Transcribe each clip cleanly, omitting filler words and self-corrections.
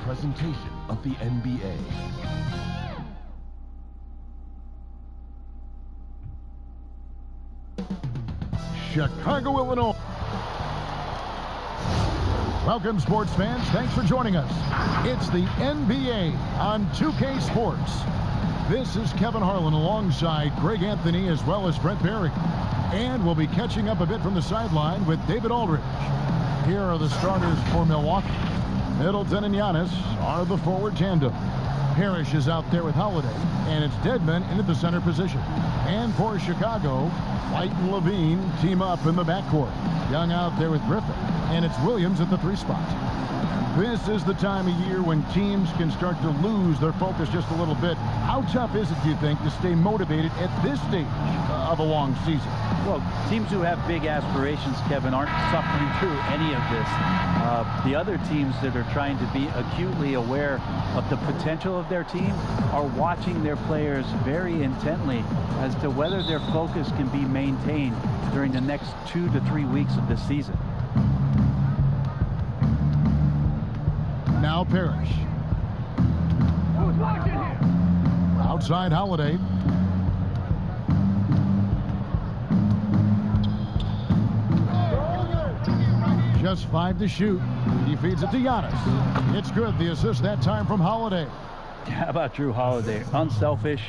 presentation of the NBA. Chicago, Illinois. Welcome, sports fans. Thanks for joining us. It's the NBA on 2K Sports. This is Kevin Harlan alongside Greg Anthony as well as Brent Barry. And we'll be catching up a bit from the sideline with David Aldridge. Here are the starters for Milwaukee. Middleton and Giannis are the forward tandem. Parrish is out there with Holiday, and it's Dedmon into the center position. And for Chicago, White and Levine team up in the backcourt. Young out there with Griffin, and it's Williams at the 3 spot. This is the time of year when teams can start to lose their focus just a little bit. How tough is it, do you think, to stay motivated at this stage of a long season? Well, teams who have big aspirations, Kevin, aren't suffering through any of this. The other teams that are trying to be acutely aware of the potential of their team are watching their players very intently as to whether their focus can be maintained during the next 2 to 3 weeks of this season. Now Parrish. Outside Holiday. Just 5 to shoot. He feeds it to Giannis. It's good. The assist that time from Holiday. How about Drew Holiday? Unselfish,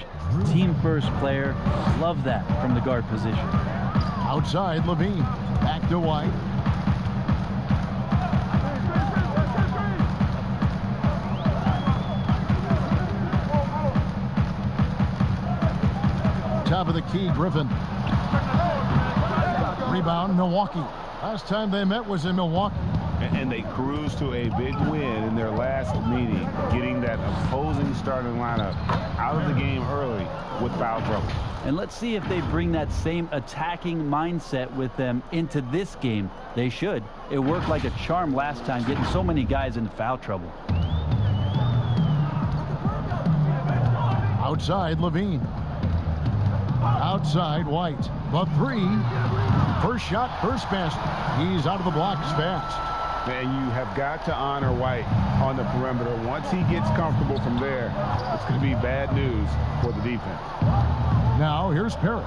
team-first player. Love that from the guard position. Outside Levine. Back to White. Top of the key, Griffin. Rebound, Milwaukee. Last time they met was in Milwaukee. And they cruised to a big win in their last meeting, getting that opposing starting lineup out of the game early with foul trouble. And let's see if they bring that same attacking mindset with them into this game. They should. It worked like a charm last time, getting so many guys into foul trouble. Outside Levine. Outside White. The 3. First shot, first basket. He's out of the blocks fast. And you have got to honor White on the perimeter. Once he gets comfortable from there, it's going to be bad news for the defense. Now here's Parrish.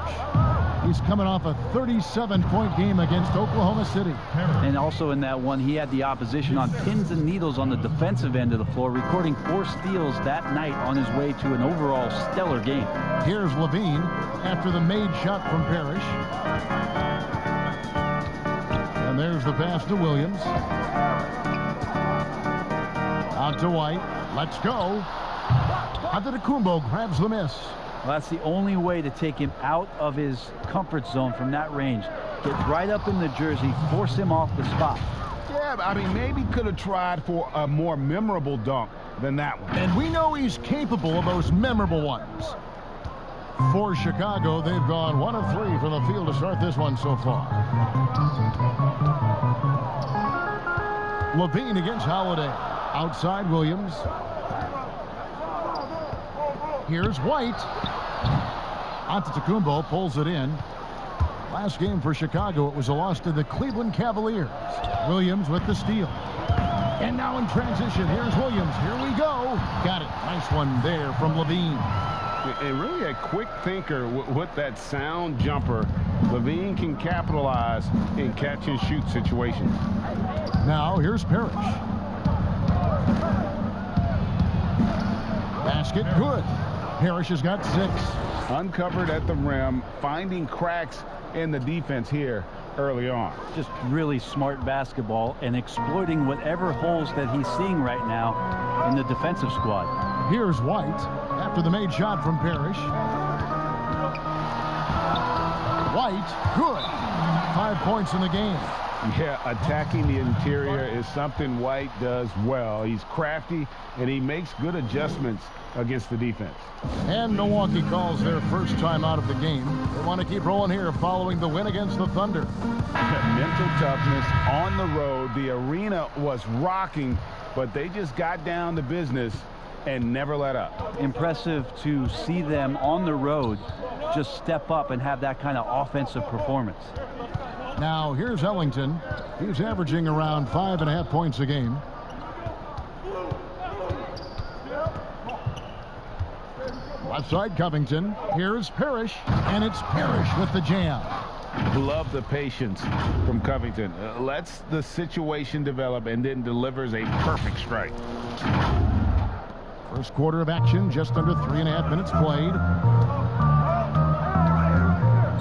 He's coming off a 37-point game against Oklahoma City. And also in that one, he had the opposition on pins and needles on the defensive end of the floor, recording 4 steals that night on his way to an overall stellar game. Here's Levine after the made shot from Parrish. And there's the pass to Williams. Out to White. Let's go. Antetokounmpo grabs the miss. Well, that's the only way to take him out of his comfort zone from that range. Get right up in the jersey, force him off the spot. Yeah, I mean, maybe could have tried for a more memorable dunk than that one. And we know he's capable of those memorable ones. For Chicago, they've gone 1 of 3 from the field to start this one so far. Levine against Holiday. Outside Williams. Here's White. Antetokounmpo pulls it in. Last game for Chicago, it was a loss to the Cleveland Cavaliers. Williams with the steal. And now in transition, here's Williams. Here we go. Got it. Nice one there from Levine. And really a quick thinker with that sound jumper. Levine can capitalize in catch-and-shoot situations. Now here's Parrish. Basket good. Parrish has got 6. Uncovered at the rim, finding cracks in the defense here early on. Just really smart basketball and exploiting whatever holes that he's seeing right now in the defensive squad. Here's White after the made shot from Parrish. White, good. 5 points in the game. Yeah, attacking the interior is something White does well. He's crafty, and he makes good adjustments against the defense. And Milwaukee calls their first time out of the game. They want to keep rolling here following the win against the Thunder. Mental toughness on the road. The arena was rocking, but they just got down to business and never let up. Impressive to see them on the road just step up and have that kind of offensive performance. Now here's Ellington. He's averaging around 5.5 points a game. Left side, Covington. Here's Parrish, and it's Parrish with the jam. Love the patience from Covington. Lets the situation develop and then delivers a perfect strike. First quarter of action, just under 3.5 minutes played.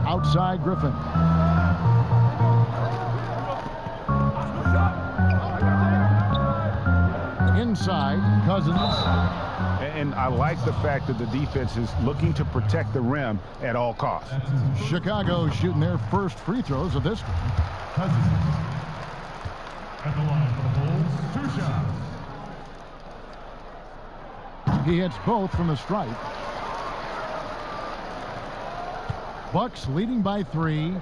Outside, Griffin. Inside, Cousins. And I like the fact that the defense is looking to protect the rim at all costs. Chicago shooting their first free throws of this one. Cousins. At the line for the Bulls, 2 shots. He hits both from the stripe. Bucks leading by 3.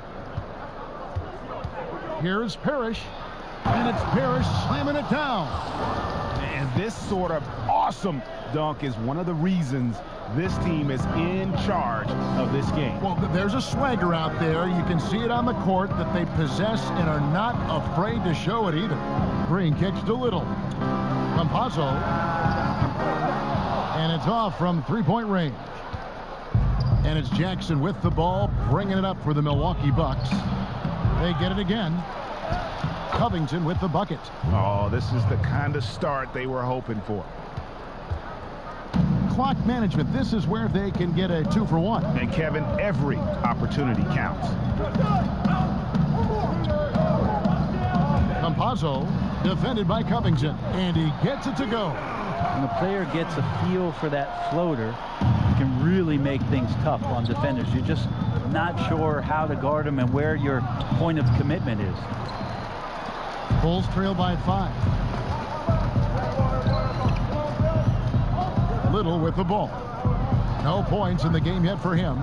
Here's Parrish, and it's Parrish slamming it down. And this sort of awesome dunk is one of the reasons this team is in charge of this game. Well, there's a swagger out there. You can see it on the court that they possess and are not afraid to show it either. Green kicks to Little. Campazzo. And it's off from three-point range. And it's Jackson with the ball, bringing it up for the Milwaukee Bucks. They get it again. Covington with the bucket. Oh, this is the kind of start they were hoping for. Clock management. This is where they can get a 2-for-1. And Kevin, every opportunity counts. Campazzo defended by Covington, and he gets it to go. When the player gets a feel for that floater, it can really make things tough on defenders. You're just not sure how to guard them and where your point of commitment is. Bulls trail by 5. Little with the ball. No points in the game yet for him.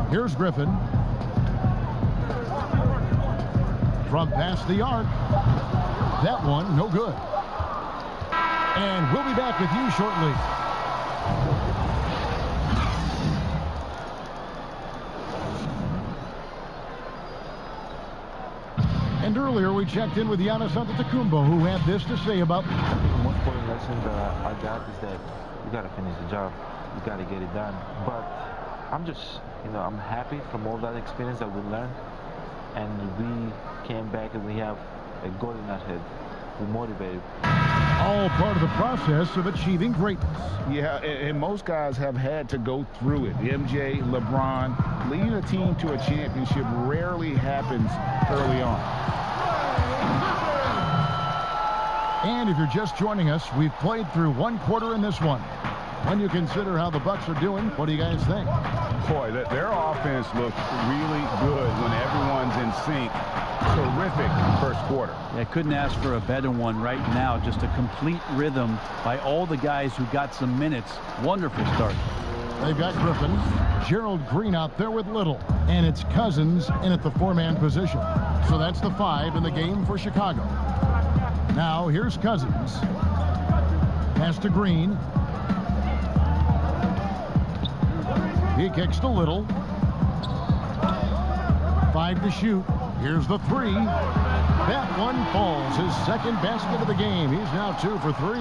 Here's Griffin. From past the arc. That one, no good. And we'll be back with you shortly. And earlier we checked in with Giannis Antetokounmpo, who had this to say about... The most important lesson that I got is that you got to finish the job. You got to get it done. But I'm just, I'm happy from all that experience that we learned. And we came back and we have a goal in our head. We're motivated. All part of the process of achieving greatness. Yeah, and most guys have had to go through it. MJ, LeBron, leading a team to a championship rarely happens early on. And if you're just joining us, we've played through one quarter in this one. When you consider how the Bucks are doing, what do you guys think? Boy, their offense looks really good when everyone's in sync. Terrific first quarter. I couldn't ask for a better one right now. Just a complete rhythm by all the guys who got some minutes. Wonderful start. They've got Griffin, Gerald Green out there with Little, and it's Cousins in at the 4-man position. So that's the 5 in the game for Chicago. Now here's Cousins. Pass to Green. He kicks to Little. 5 to shoot. Here's the 3. That one falls. His second basket of the game. He's now 2 for 3.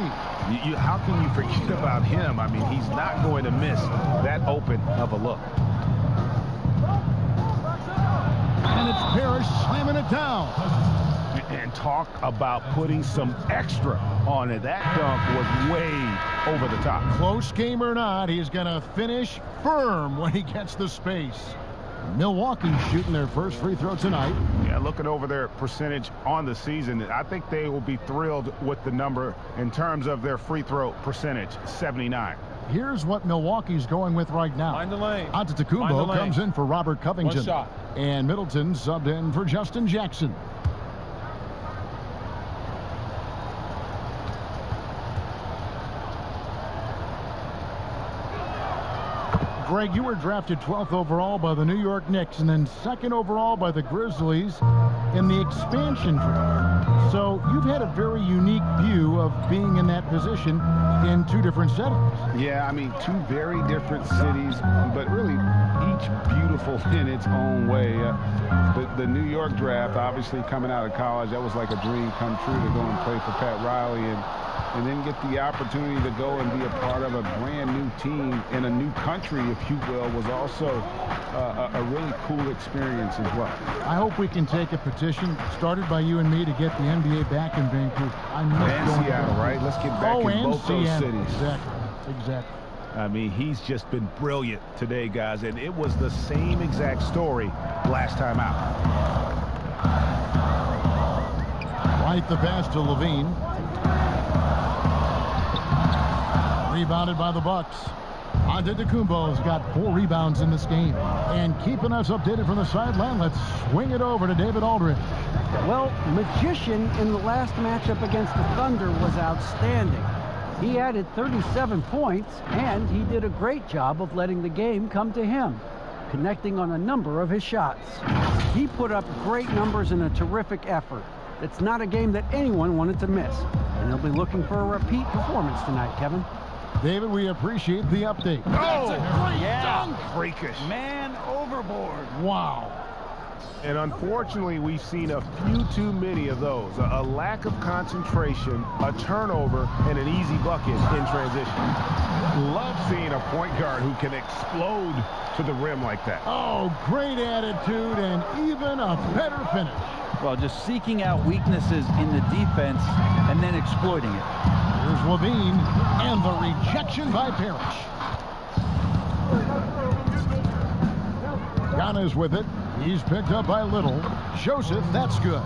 How can you forget about him? I mean, he's not going to miss that open of a look. And it's Parrish slamming it down. And talk about putting some extra on it. That dunk was way over the top. Close game or not, he's going to finish firm when he gets the space. Milwaukee shooting their first free throw tonight. Yeah, looking over their percentage on the season, I think they will be thrilled with the number in terms of their free throw percentage, 79. Here's what Milwaukee's going with right now. Find the lane. Antetokounmpo comes in for Robert Covington. One shot. And Middleton subbed in for Justin Jackson. Greg, you were drafted 12th overall by the New York Knicks and then 2nd overall by the Grizzlies in the expansion draft. So you've had a very unique view of being in that position in 2 different settings. Yeah, I mean, 2 very different cities, but really each beautiful in its own way. The New York draft, obviously coming out of college, that was like a dream come true to go and play for Pat Riley. And and then get the opportunity to go and be a part of a brand new team in a new country of Earl-Jhubel was also a really cool experience as well. I hope we can take a petition started by you and me to get the NBA back in Vancouver. I miss going to Seattle, right? Let's get back in both those cities. Exactly. I mean, he's just been brilliant today, guys, and it was the same exact story last time out. Right the pass to Levine. Rebounded by the Bucks. Antetokounmpo has got 4 rebounds in this game. And keeping us updated from the sideline, let's swing it over to David Aldridge. Well, Magician in the last matchup against the Thunder was outstanding. He added 37 points, and he did a great job of letting the game come to him, connecting on a number of his shots. He put up great numbers in a terrific effort. It's not a game that anyone wanted to miss, and they'll be looking for a repeat performance tonight, Kevin. David, we appreciate the update. That's a great dunk! Freakish. Man overboard. Wow. And unfortunately, we've seen a few too many of those. A lack of concentration, a turnover, and an easy bucket in transition. Love seeing a point guard who can explode to the rim like that. Oh, great attitude and even a better finish. Well, just seeking out weaknesses in the defense and then exploiting it. Here's Levine and the rejection by Parrish. Giannis with it. He's picked up by Little. Joseph, that's good.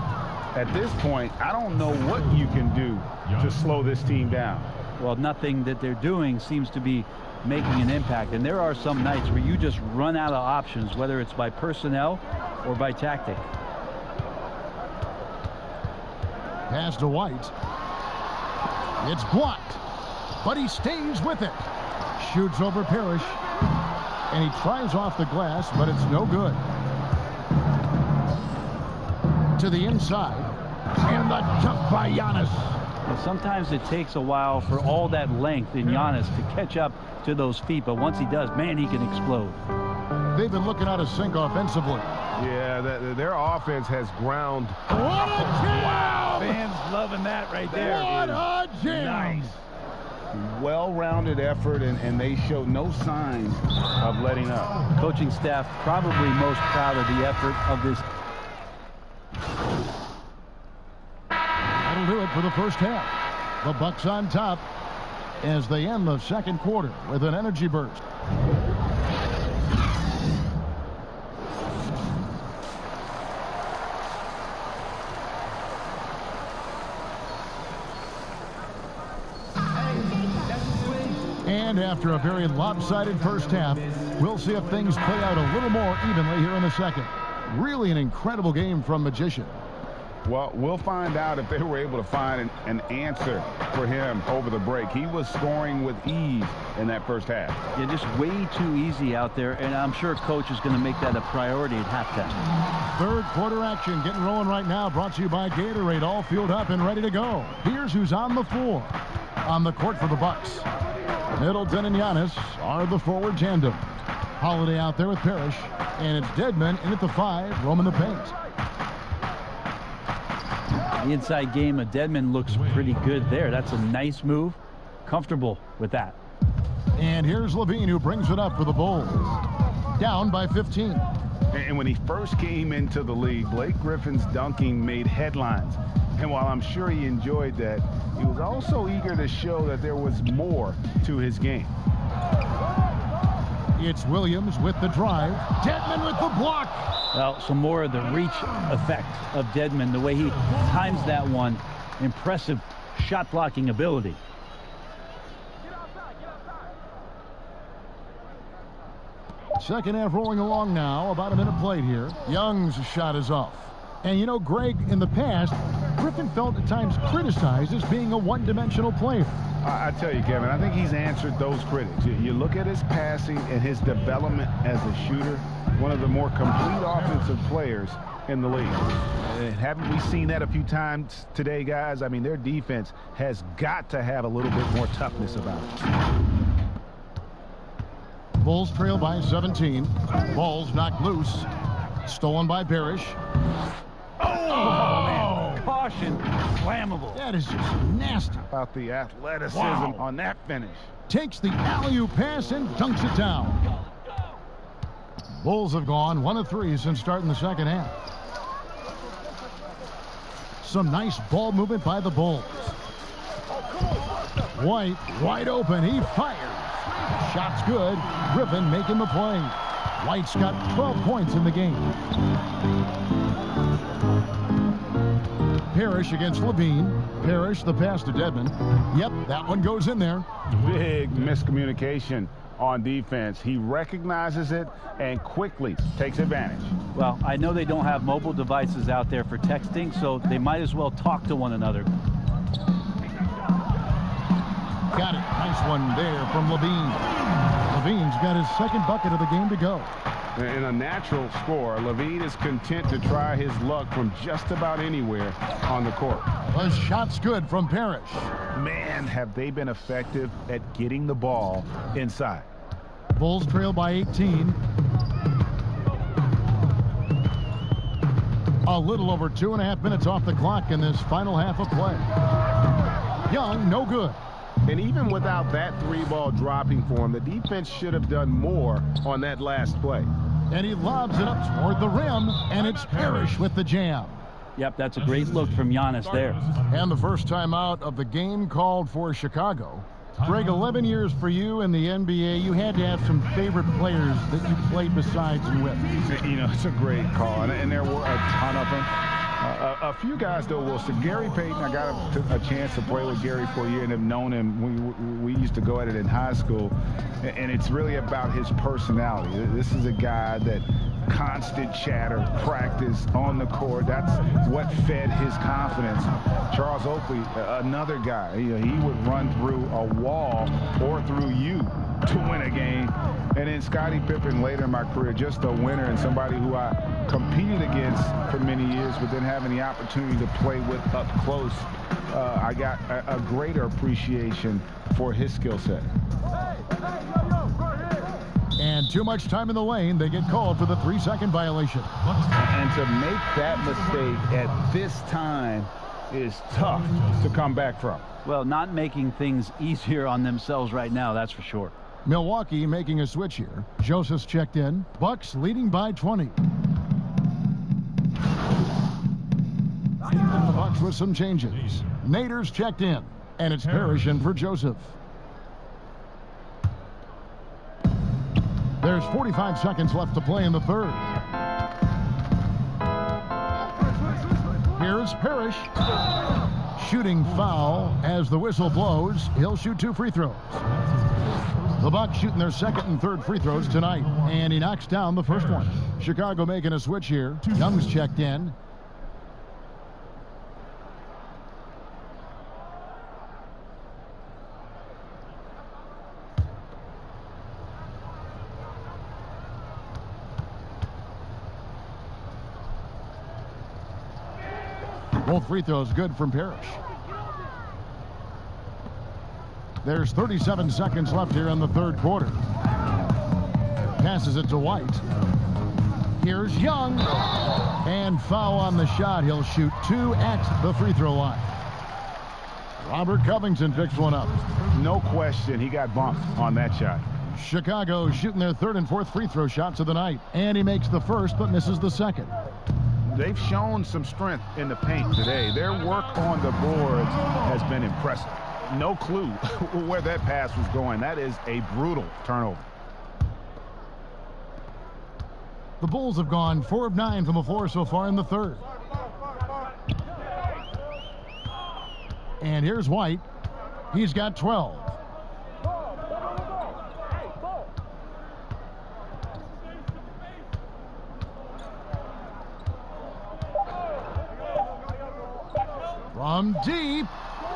At this point, I don't know what you can do to slow this team down. Well, nothing that they're doing seems to be making an impact. And there are some nights where you just run out of options, whether it's by personnel or by tactic. Pass to White. It's blocked, but he stays with it. Shoots over Parrish, and he tries off the glass, but it's no good. To the inside, and the dunk by Giannis. Well, sometimes it takes a while for all that length in Giannis to catch up to those feet, but once he does, man, he can explode. They've been looking out of sync offensively. Yeah, their offense has ground. What a jam! Fans loving that right there. What a jam! Nice. Well-rounded effort, and they show no signs of letting up. Coaching staff probably most proud of the effort of this. That'll do it for the first half. The Bucks on top as they end the second quarter with an energy burst. And after a very lopsided first half, we'll see if things play out a little more evenly here in the second. Really an incredible game from Magician. Well, we'll find out if they were able to find an answer for him over the break. He was scoring with ease in that first half. Yeah, just way too easy out there, and I'm sure coach is going to make that a priority at halftime. Third quarter action getting rolling right now, brought to you by Gatorade, all fueled up and ready to go. Here's who's on the floor. On the court for the Bucks, Middleton and Giannis are the forward tandem. Holiday out there with Parrish, and it's Dedmon in at the 5, roaming the paint. The inside game of Dedmon looks pretty good there. That's a nice move. Comfortable with that. And here's Levine, who brings it up for the Bulls. Down by 15. And when he first came into the league, Blake Griffin's dunking made headlines. And while I'm sure he enjoyed that, he was also eager to show that there was more to his game. It's Williams with the drive. Dedmon with the block. Well, some more of the reach effect of Dedmon, the way he times that one. Impressive shot blocking ability. Second half rolling along now. About a minute played here. Young's shot is off. And you know, Greg, in the past, Griffin felt at times criticized as being a one-dimensional player. I tell you, Kevin, I think he's answered those critics. You look at his passing and his development as a shooter, one of the more complete offensive players in the league. Haven't we seen that a few times today, guys? I mean, their defense has got to have a little bit more toughness about it. Bulls trail by 17. Ball's knocked loose. Stolen by Parrish. Oh, man. caution, flammable. That is just nasty. About the athleticism on that finish. Takes the alley-oop pass and dunks it down. Bulls have gone 1 of 3 since starting the second half. Some nice ball movement by the Bulls. White wide open. He fires. Shot's good. Griffin making the play. White's got 12 points in the game. Parrish against Levine. Parrish, the pass to Dedmon. Yep, that one goes in there. Big miscommunication on defense. He recognizes it and quickly takes advantage. Well, I know they don't have mobile devices out there for texting, so they might as well talk to one another. Got it. Nice one there from Levine. Levine's got his second bucket of the game to go. In a natural score, Levine is content to try his luck from just about anywhere on the court. The shot's good from Parrish. Man, have they been effective at getting the ball inside. Bulls trail by 18. A little over 2.5 minutes off the clock in this final half of play. Young, no good. And even without that 3-ball dropping for him, the defense should have done more on that last play. And he lobs it up toward the rim, and it's Parrish with the jam. Yep, that's a great look from Giannis there. And the first time out of the game called for Chicago. Greg, 11 years for you in the NBA. You had to have some favorite players that you played besides and with. You know, it's a great call, and there were a ton of them. A few guys, though, Wilson. Gary Payton, I got a chance to play with Gary for a year and have known him. We used to go at it in high school, and it's really about his personality. This is a guy that constant chatter, practice on the court. That's what fed his confidence. Charles Oakley, another guy, he would run through a wall or through you to win a game. And then Scottie Pippen later in my career, just a winner and somebody who I competed against for many years, but then having the opportunity to play with up close, I got a greater appreciation for his skill set. And too much time in the lane. They get called for the 3-second violation. And to make that mistake at this time is tough to come back from. Well, not making things easier on themselves right now, that's for sure. Milwaukee making a switch here. Joseph's checked in. Bucks leading by 20. The Bucks with some changes. Nader's checked in. And it's Parrish in for Joseph. There's 45 seconds left to play in the third. Here's Parrish. Shooting foul as the whistle blows. He'll shoot 2 free throws. The Bucks shooting their second and third free throws tonight. And he knocks down the first one. Chicago making a switch here. Young's checked in. Both free throws good from Parrish. There's 37 seconds left here in the third quarter. Passes it to White. Here's Young. And foul on the shot. He'll shoot 2 at the free throw line. Robert Covington picks one up. No question, he got bumped on that shot. Chicago shooting their third and fourth free throw shots of the night. And he makes the first but misses the second. They've shown some strength in the paint today. Their work on the boards has been impressive. No clue where that pass was going. That is a brutal turnover. The Bulls have gone 4 of 9 from the floor so far in the third. And here's White. He's got 12. From deep.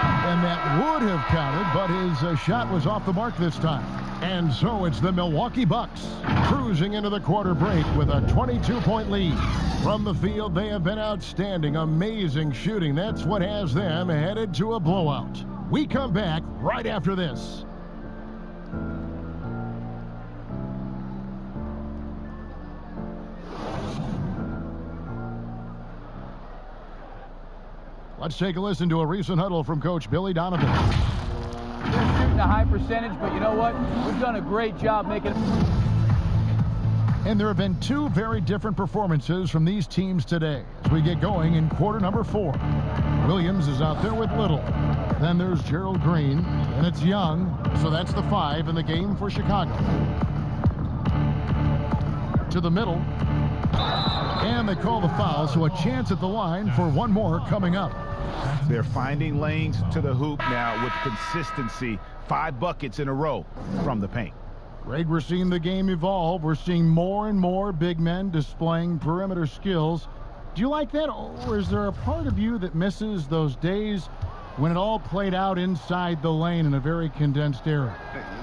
And that would have counted, but his shot was off the mark this time. And so it's the Milwaukee Bucks cruising into the quarter break with a 22-point lead. From the field, they have been outstanding, amazing shooting. That's what has them headed to a blowout. We come back right after this. Let's take a listen to a recent huddle from Coach Billy Donovan. They're shooting a high percentage, but you know what? We've done a great job making. And there have been two very different performances from these teams today as we get going in quarter number 4. Williams is out there with Little. Then there's Gerald Green, and it's Young, so that's the 5 in the game for Chicago. To the middle, and they call the foul, so a chance at the line for one more coming up. They're finding lanes to the hoop now with consistency. 5 buckets in a row from the paint. Greg, we're seeing the game evolve. We're seeing more and more big men displaying perimeter skills. Do you like that, or is there a part of you that misses those days when it all played out inside the lane in a very condensed area?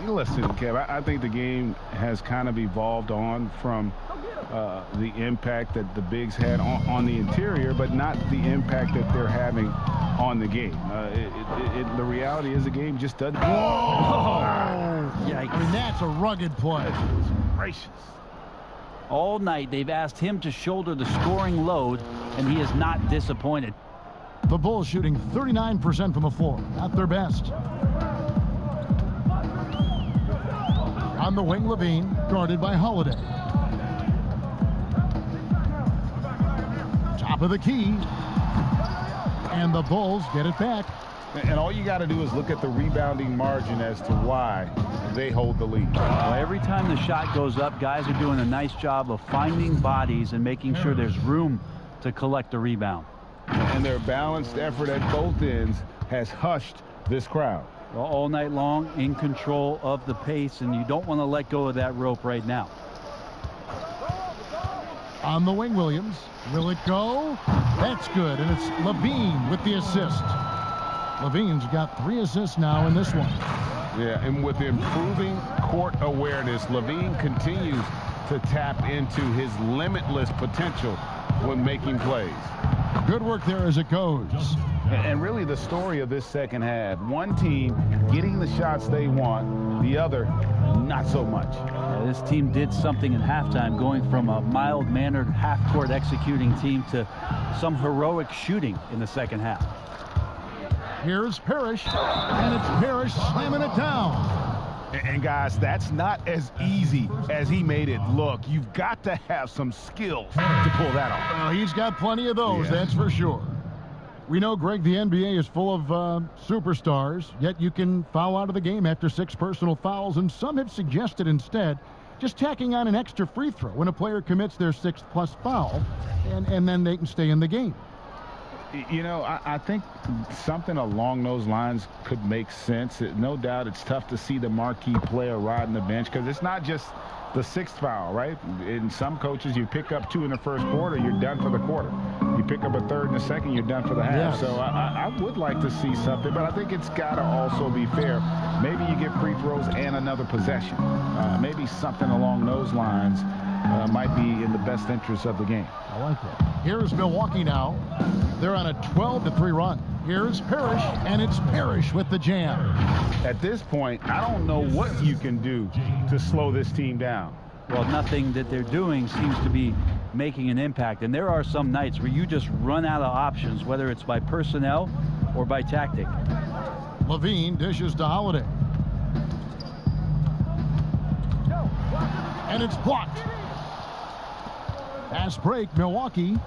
Listen, Kev, I think the game has kind of evolved on from the impact that the bigs had on the interior, but not the impact that they're having on the game. The reality is the game just doesn't. Yikes. I mean, that's a rugged play. Gracious. All night they've asked him to shoulder the scoring load, and he is not disappointed. The Bulls shooting 39% from the floor, not their best. On the wing, Levine, guarded by Holiday. Top of the key. And the Bulls get it back. And all you got to do is look at the rebounding margin as to why they hold the lead. Well, every time the shot goes up, guys are doing a nice job of finding bodies and making sure there's room to collect the rebound. And their balanced effort at both ends has hushed this crowd. Well, all night long, in control of the pace, and you don't want to let go of that rope right now. On the wing, Williams. Will it go? That's good, and it's Levine with the assist. Levine's got 3 assists now in this one. Yeah, and with improving court awareness, Levine continues to tap into his limitless potential when making plays. Good work there as it goes. And really the story of this second half, one team getting the shots they want, the other not so much. Yeah, this team did something in halftime, going from a mild-mannered half-court executing team to some heroic shooting in the second half. Here's Parrish, and it's Parrish slamming it down. And guys, that's not as easy as he made it look. You've got to have some skills to pull that off. Well, he's got plenty of those, Yeah. that's for sure. We know, Greg, the NBA is full of superstars, yet you can foul out of the game after 6 personal fouls, and some have suggested instead just tacking on an extra free throw when a player commits their 6th+ foul, and then they can stay in the game. You know, I think something along those lines could make sense. No doubt it's tough to see the marquee player riding the bench because it's not just the 6th foul, right? In some coaches, you pick up 2 in the first quarter, you're done for the quarter. You pick up a 3rd in the second, you're done for the half. Yes. So I would like to see something, but I think it's got to also be fair. Maybe you get free throws and another possession. Maybe something along those lines might be in the best interest of the game. I like that. Here's Milwaukee now. They're on a 12-3 run. Here's Parrish, and it's Parrish with the jam. At this point, I don't know what you can do to slow this team down. Well, nothing that they're doing seems to be making an impact. And there are some nights where you just run out of options, whether it's by personnel or by tactic. Levine dishes to Holiday. And it's blocked. Fast break, Milwaukee.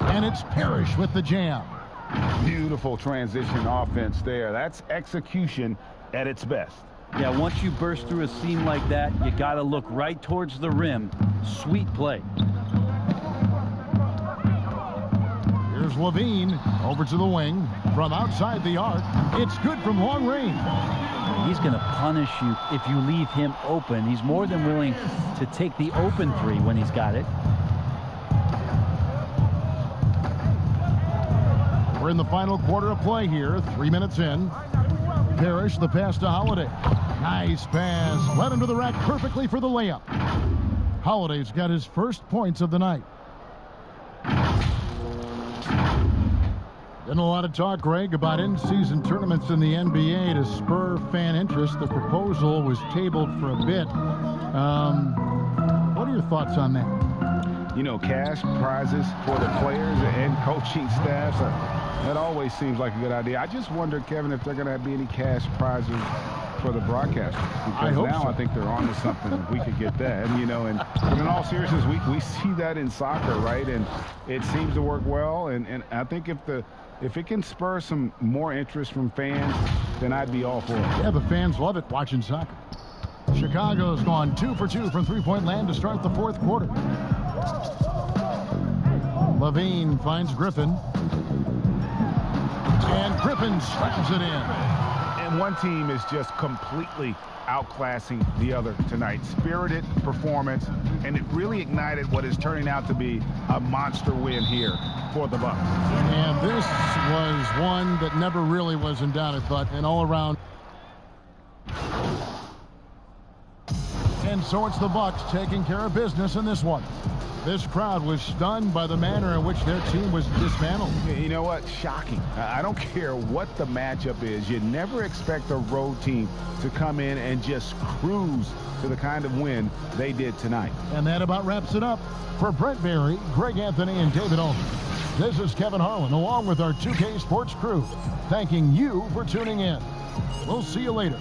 And it's Parrish with the jam. Beautiful transition offense there. That's execution at its best. Yeah, once you burst through a seam like that, you got to look right towards the rim. Sweet play. Here's Levine over to the wing from outside the arc. It's good from long range. He's going to punish you if you leave him open. He's more than willing to take the open 3 when he's got it. We're in the final quarter of play here, 3 minutes in. Parrish, the pass to Holiday. Nice pass. Led him to the rack perfectly for the layup. Holiday's got his first points of the night. Been a lot of talk, Greg, about in-season tournaments in the NBA to spur fan interest. The proposal was tabled for a bit. What are your thoughts on that? cash prizes for the players and coaching staffs. That always seems like a good idea. I just wonder, Kevin, if they're going to be any cash prizes for the broadcasters. Because now I think they're on to something if we could get that. And in all seriousness, we see that in soccer, right? And it seems to work well. And I think if it can spur some more interest from fans, then I'd be all for it. Yeah, the fans love it watching soccer. Chicago's gone 2 for 2 from three-point land to start the fourth quarter. Levine finds Griffin. And Griffin slams it in. And one team is just completely outclassing the other tonight. Spirited performance, and it really ignited what is turning out to be a monster win here for the Bucks. And this was one that never really was in doubt, I thought, an all-around. And so it's the Bucks taking care of business in this one. This crowd was stunned by the manner in which their team was dismantled. You know what? Shocking. I don't care what the matchup is. You never expect a road team to come in and just cruise to the kind of win they did tonight. And that about wraps it up. For Brent Barry, Greg Anthony, and David Aldridge, this is Kevin Harlan, along with our 2K Sports crew, thanking you for tuning in. We'll see you later.